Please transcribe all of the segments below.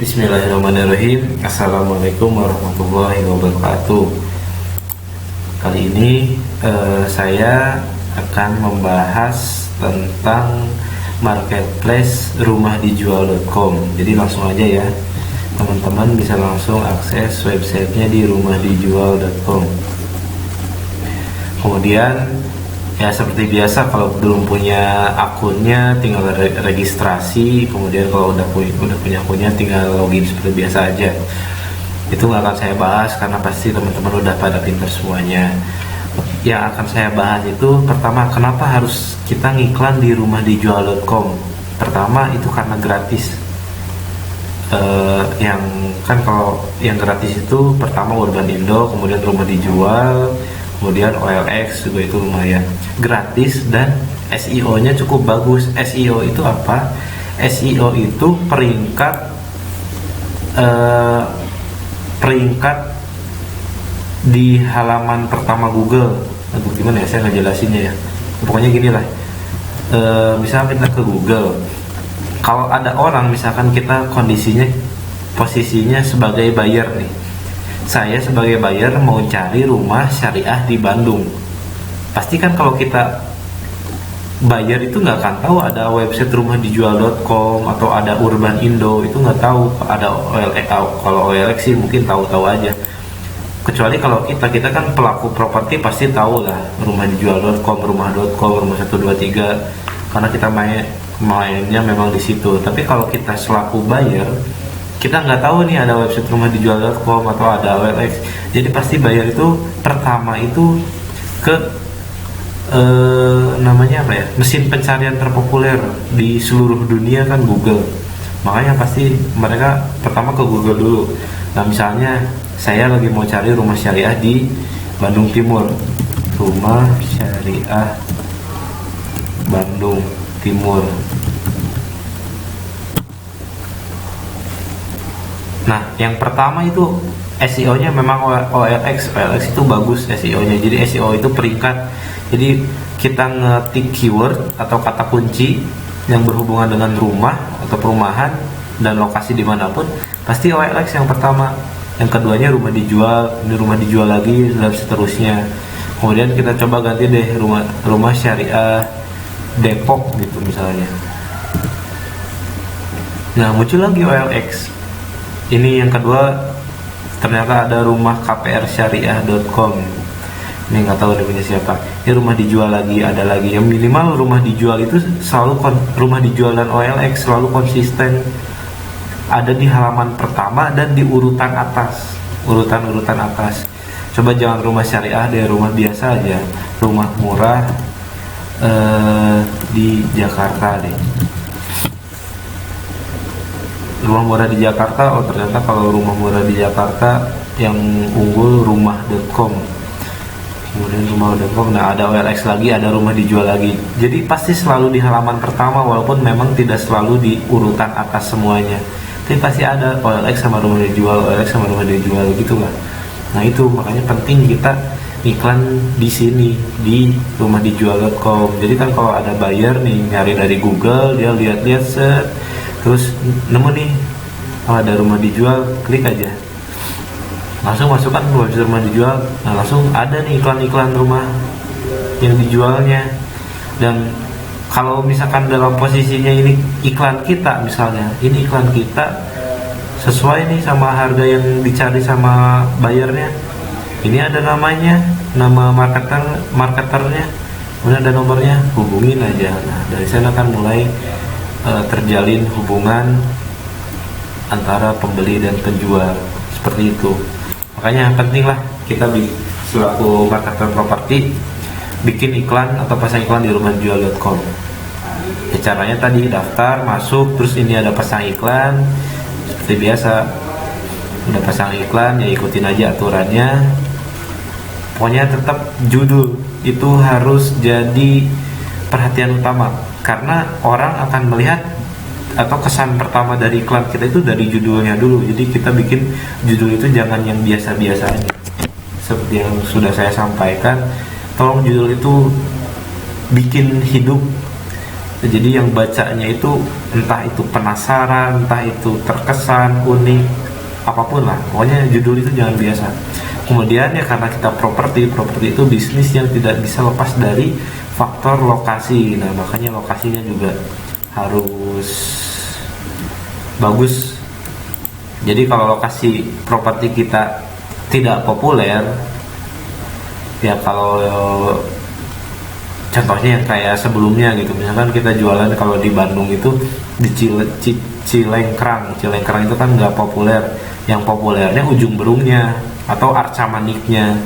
Bismillahirrahmanirrahim. Assalamualaikum warahmatullahi wabarakatuh. Kali ini saya akan membahas tentang marketplace rumahdijual.com. Jadi langsung aja ya, teman-teman bisa langsung akses websitenya di rumahdijual.com. Kemudian ya seperti biasa, kalau belum punya akunnya tinggal registrasi. Kemudian kalau udah punya akunnya tinggal login seperti biasa aja. Itu nggak akan saya bahas karena pasti teman-teman udah pada pinter semuanya. Yang akan saya bahas itu pertama, kenapa harus kita ngiklan di rumahdijual.com. Pertama itu karena gratis. Yang kan kalau yang gratis itu pertama Urban Indo, kemudian Rumah Dijual, kemudian OLX juga itu lumayan gratis, dan SEO-nya cukup bagus. SEO itu apa? SEO itu peringkat di halaman pertama Google. Aduh, gimana ya saya ngejelasinnya ya? Pokoknya gini lah. Misalnya kita ke Google, kalau ada orang, misalkan kita posisinya sebagai buyer nih. Saya sebagai buyer mau cari rumah syariah di Bandung. Pasti kan kalau kita buyer itu nggak akan tahu ada website rumahdijual.com atau ada Urban Indo, itu nggak tahu. Ada OLX, kalau OLX sih mungkin tahu-tahu aja. Kecuali kalau kita kan pelaku properti pasti tahu lah rumahdijual.com, rumah.com, rumah 123, karena kita mainnya memang di situ. Tapi kalau kita selaku buyer, kita nggak tahu nih ada website rumahdijual.com atau ada OLX. Jadi pasti buyer itu pertama itu ke namanya apa ya, mesin pencarian terpopuler di seluruh dunia kan Google. Makanya pasti mereka pertama ke Google dulu. Nah misalnya saya lagi mau cari rumah syariah di Bandung Timur, rumah syariah Bandung Timur. Nah, yang pertama itu SEO-nya memang OLX itu bagus SEO-nya. Jadi SEO itu peringkat. Jadi kita ngetik keyword atau kata kunci yang berhubungan dengan rumah atau perumahan dan lokasi dimanapun, pasti OLX yang pertama. Yang keduanya rumah dijual, ini rumah dijual lagi, dan seterusnya. Kemudian kita coba ganti deh rumah syariah Depok gitu misalnya. Nah, muncul lagi OLX. Ini yang kedua, ternyata ada rumah kprsyariah.com. Ini nggak tahu dia punya siapa. Ini rumah dijual lagi, ada lagi. Yang minimal rumah dijual itu selalu rumah dijual dan OLX selalu konsisten ada di halaman pertama dan di urutan atas, urutan atas. Coba jangan rumah syariah deh, rumah biasa aja, rumah murah di Jakarta deh. Rumah murah di Jakarta, oh ternyata kalau rumah murah di Jakarta yang unggul rumah.com. Kemudian rumah.com, nah ada OLX lagi, ada rumah dijual lagi. Jadi pasti selalu di halaman pertama, walaupun memang tidak selalu di urutan atas semuanya. Tapi pasti ada OLX sama rumah dijual, OLX sama rumah dijual gitu lah. Nah itu makanya penting kita iklan di sini di rumahdijual.com. Jadi kan kalau ada buyer nih nyari dari Google, dia lihat-lihat set, terus nemu nih, oh ada rumah dijual, klik aja, langsung masukkan website rumah dijual. Nah langsung ada nih iklan-iklan rumah yang dijualnya. Dan kalau misalkan dalam posisinya ini iklan kita, misalnya ini iklan kita sesuai nih sama harga yang dicari sama bayarnya, ini ada namanya, nama marketernya, kemudian ada nomornya, hubungin aja. Nah dari sana kan mulai terjalin hubungan antara pembeli dan penjual, seperti itu. Makanya pentinglah kita selaku marketer properti bikin iklan atau pasang iklan di rumahdijual.com. Ya, caranya tadi daftar, masuk, terus ini ada pasang iklan seperti biasa. Udah pasang iklan ya ikutin aja aturannya. Pokoknya tetap judul itu harus jadi perhatian utama, karena orang akan melihat atau kesan pertama dari iklan kita itu dari judulnya dulu. Jadi kita bikin judul itu jangan yang biasa-biasa aja. Seperti yang sudah saya sampaikan, tolong judul itu bikin hidup Jadi yang bacanya itu entah itu penasaran, entah itu terkesan, unik, apapun lah. Pokoknya judul itu jangan biasa. Kemudian ya karena kita properti itu bisnis yang tidak bisa lepas dari faktor lokasi. Nah makanya lokasinya juga harus bagus. Jadi kalau lokasi properti kita tidak populer, ya kalau contohnya yang kayak sebelumnya gitu, misalkan kita jualan kalau di Bandung itu di Cilengkrang itu kan nggak populer, yang populernya Ujung Berungnya atau Arca Maniknya.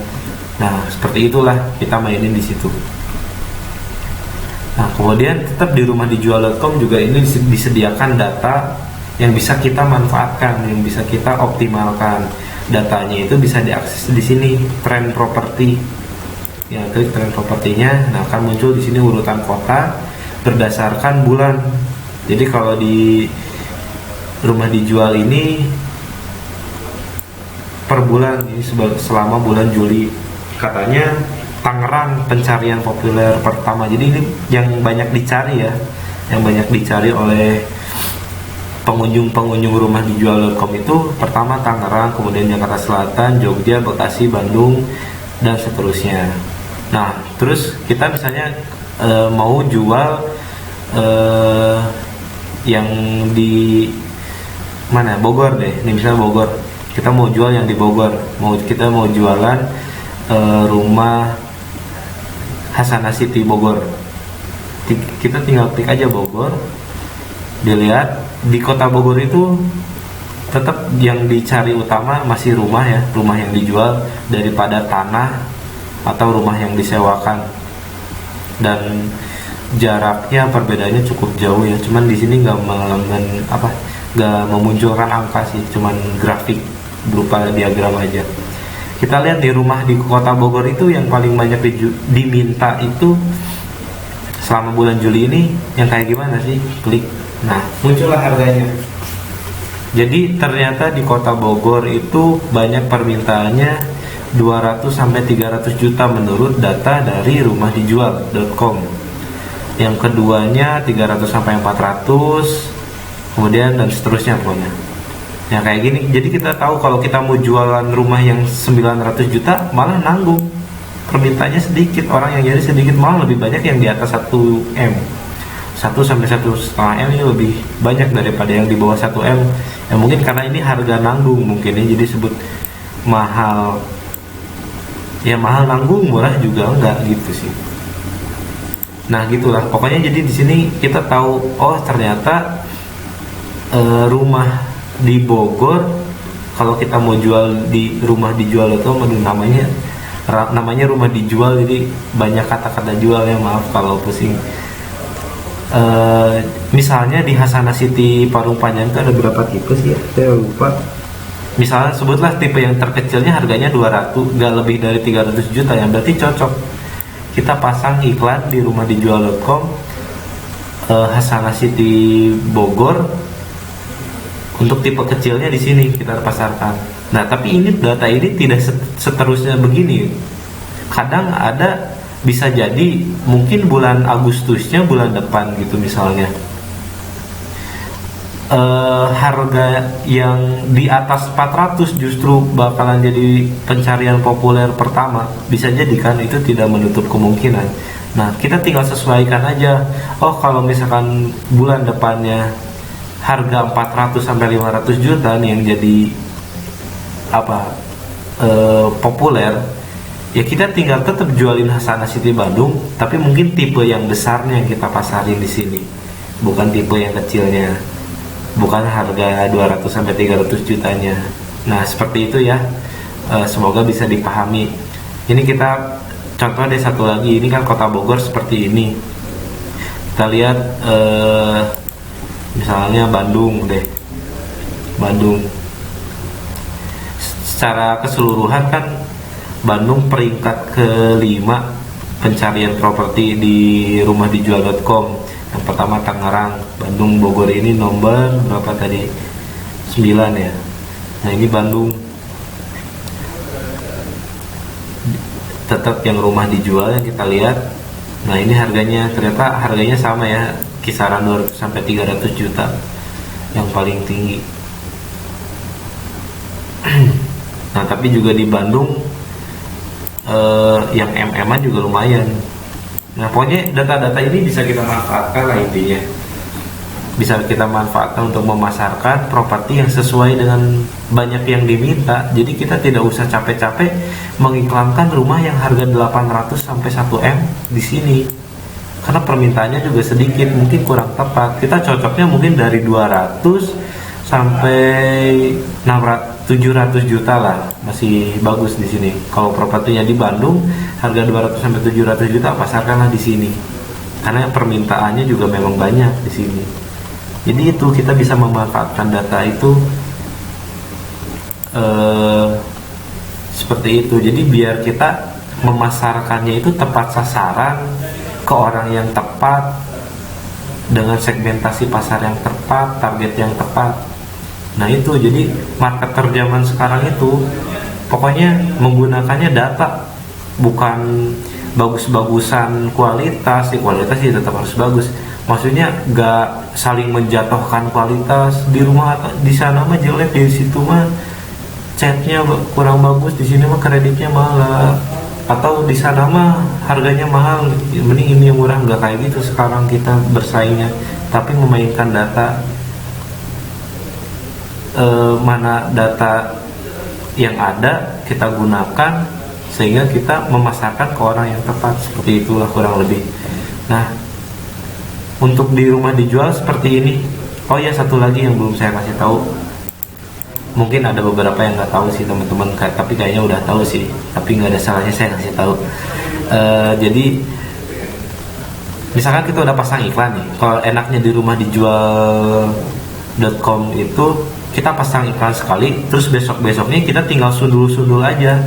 Nah seperti itulah kita mainin di situ. Nah kemudian tetap di rumahdijual.com juga ini disediakan data yang bisa kita manfaatkan, yang bisa kita optimalkan. Datanya itu bisa diakses di sini, tren properti. Ya, klik tren propertinya, nah akan muncul di sini urutan kota berdasarkan bulan. Jadi kalau di rumah dijual ini per bulan, ini selama bulan Juli, katanya Tangerang pencarian populer pertama. Jadi ini yang banyak dicari ya, yang banyak dicari oleh pengunjung rumah dijual.com itu pertama Tangerang, kemudian Jakarta Selatan, Jogja, Bekasi, Bandung, dan seterusnya. Nah terus kita misalnya mau jual yang di mana, Bogor deh, ini misalnya Bogor, kita mau jual yang di Bogor, kita mau jualan rumah Hasana City Bogor. Kita tinggal klik aja Bogor, dilihat di kota Bogor itu tetap yang dicari utama masih rumah ya, rumah yang dijual daripada tanah atau rumah yang disewakan. Dan jaraknya perbedaannya cukup jauh ya, cuman di sini nggak memunculkan angka sih, cuman grafik berupa diagram aja. Kita lihat di rumah di kota Bogor itu yang paling banyak diminta itu selama bulan Juli ini yang kayak gimana sih, klik. Nah, muncullah harganya. Jadi ternyata di kota Bogor itu banyak permintaannya 200 sampai 300 juta menurut data dari rumahdijual.com. Yang keduanya 300 sampai 400, kemudian dan seterusnya pokoknya. Ya kayak gini. Jadi kita tahu kalau kita mau jualan rumah yang 900 juta malah nanggung. Permintaannya sedikit, orang yang jadi sedikit, malah lebih banyak yang di atas 1M. 1 sampai 1,5 M ini lebih banyak daripada yang di bawah 1 M. Ya mungkin karena ini harga nanggung mungkin ya, jadi sebut mahal. Ya mahal nanggung, murah juga enggak gitu sih. Nah gitulah pokoknya. Jadi di sini kita tahu, oh ternyata rumah di Bogor kalau kita mau jual di rumah dijual itu namanya rumah dijual, jadi banyak kata-kata jual ya, maaf kalau pusing. Misalnya di Hasana City Parung Panjang itu ada berapa tipe sih ya, saya lupa. Misalnya sebutlah tipe yang terkecilnya harganya 200, nggak lebih dari 300 juta, yang berarti cocok kita pasang iklan di rumahdijual.com Hasana City Bogor. Untuk tipe kecilnya di sini kita pasarkan. Nah, tapi ini data ini tidak seterusnya begini. Kadang ada, bisa jadi mungkin bulan Agustusnya bulan depan gitu misalnya. Harga yang di atas 400 justru bakalan jadi pencarian populer pertama. Bisa jadi kan, itu tidak menutup kemungkinan. Nah, kita tinggal sesuaikan aja. Oh, kalau misalkan bulan depannya harga 400 sampai 500 juta nih yang jadi populer, ya kita tinggal tetap jualin Hasana City Bandung, tapi mungkin tipe yang besarnya yang kita pasarin di sini, bukan tipe yang kecilnya, bukan harga 200 sampai 300 jutanya. Nah, seperti itu ya. Semoga bisa dipahami. Ini kita contoh deh satu lagi, ini kan kota Bogor seperti ini. Kita lihat misalnya Bandung deh. Bandung secara keseluruhan kan Bandung peringkat ke-5 pencarian properti di rumahdijual.com. Yang pertama Tangerang, Bandung, Bogor ini nomor berapa tadi? 9 ya. Nah, ini Bandung. Tetap yang rumah dijual yang kita lihat. Nah, ini harganya, ternyata harganya sama ya. kisaran 200 sampai 300 juta yang paling tinggi. Nah tapi juga di Bandung yang MM-an juga lumayan. Nah pokoknya data-data ini bisa kita manfaatkan lah intinya, bisa kita manfaatkan untuk memasarkan properti yang sesuai dengan banyak yang diminta. Jadi kita tidak usah capek-capek mengiklankan rumah yang harga 800 sampai 1M di sini, karena permintaannya juga sedikit, mungkin kurang tepat. Kita cocoknya mungkin dari 200 sampai 700 juta lah, masih bagus di sini. Kalau propertinya di Bandung harga 200 sampai 700 juta, pasarkanlah di sini karena permintaannya juga memang banyak di sini. Jadi itu kita bisa memanfaatkan data itu seperti itu. Jadi biar kita memasarkannya itu tepat sasaran ke orang yang tepat, dengan segmentasi pasar yang tepat, target yang tepat. Nah itu jadi marketer zaman sekarang itu pokoknya menggunakannya data, bukan bagus-bagusan kualitas. Kualitas sih tetap harus bagus, maksudnya gak saling menjatuhkan kualitas. Di rumah di sana mah jelek, di situ mah catnya kurang bagus, di sini mah kreditnya mahal, atau di sana mah harganya mahal, mending ini yang murah. Nggak kayak gitu sekarang kita bersaingnya, tapi memainkan data, mana data yang ada kita gunakan sehingga kita memasarkan ke orang yang tepat. Seperti itulah kurang lebih. Nah untuk di rumah dijual seperti ini. Oh ya, satu lagi yang belum saya kasih tahu, mungkin ada beberapa yang nggak tahu sih teman-teman, tapi kayaknya udah tahu sih, tapi nggak ada salahnya saya kasih tahu. Jadi misalkan kita udah pasang iklan nih, kalau enaknya di rumah dijual.com itu kita pasang iklan sekali, terus besok-besoknya kita tinggal sundul-sundul aja.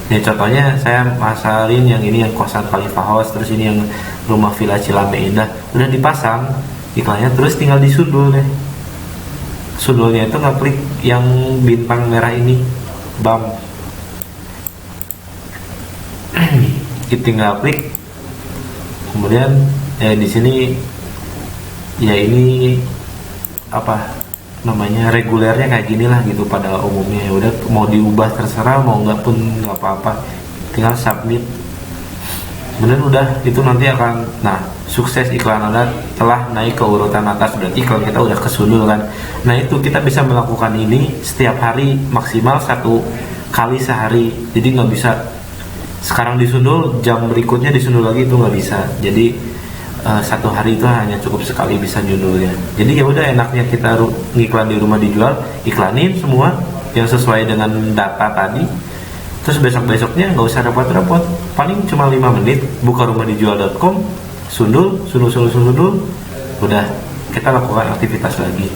Nih contohnya saya masarin yang ini, yang kosan Khalifa House, terus ini yang rumah Villa Cilambe Indah, udah dipasang iklannya, terus tinggal disundul deh. Sundulnya itu nggak klik yang bintang merah ini, bam, kita tinggal klik. Kemudian di sini ya ini apa namanya, regulernya kayak gini lah gitu pada umumnya. Ya udah, mau diubah terserah, mau nggak pun nggak apa-apa, tinggal submit. Kemudian udah, itu nanti akan, nah sukses, iklan Anda telah naik ke urutan atas, berarti iklan kita udah kesundul kan. Nah itu kita bisa melakukan ini setiap hari, maksimal 1 kali sehari. Jadi nggak bisa sekarang disundul, jam berikutnya disundul lagi, itu nggak bisa. Jadi 1 hari itu hanya cukup sekali bisa judulnya. Jadi ya udah, enaknya kita ngiklan di rumah dijual, iklanin semua yang sesuai dengan data tadi. Terus besok-besoknya nggak usah repot-repot, paling cuma 5 menit, buka rumahdijual.com, sundul, udah, kita lakukan aktivitas lagi.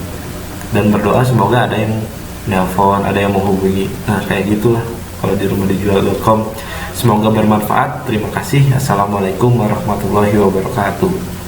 Dan berdoa semoga ada yang nelpon, ada yang menghubungi. Nah kayak gitulah kalau di rumahdijual.com. Semoga bermanfaat. Terima kasih. Assalamualaikum warahmatullahi wabarakatuh.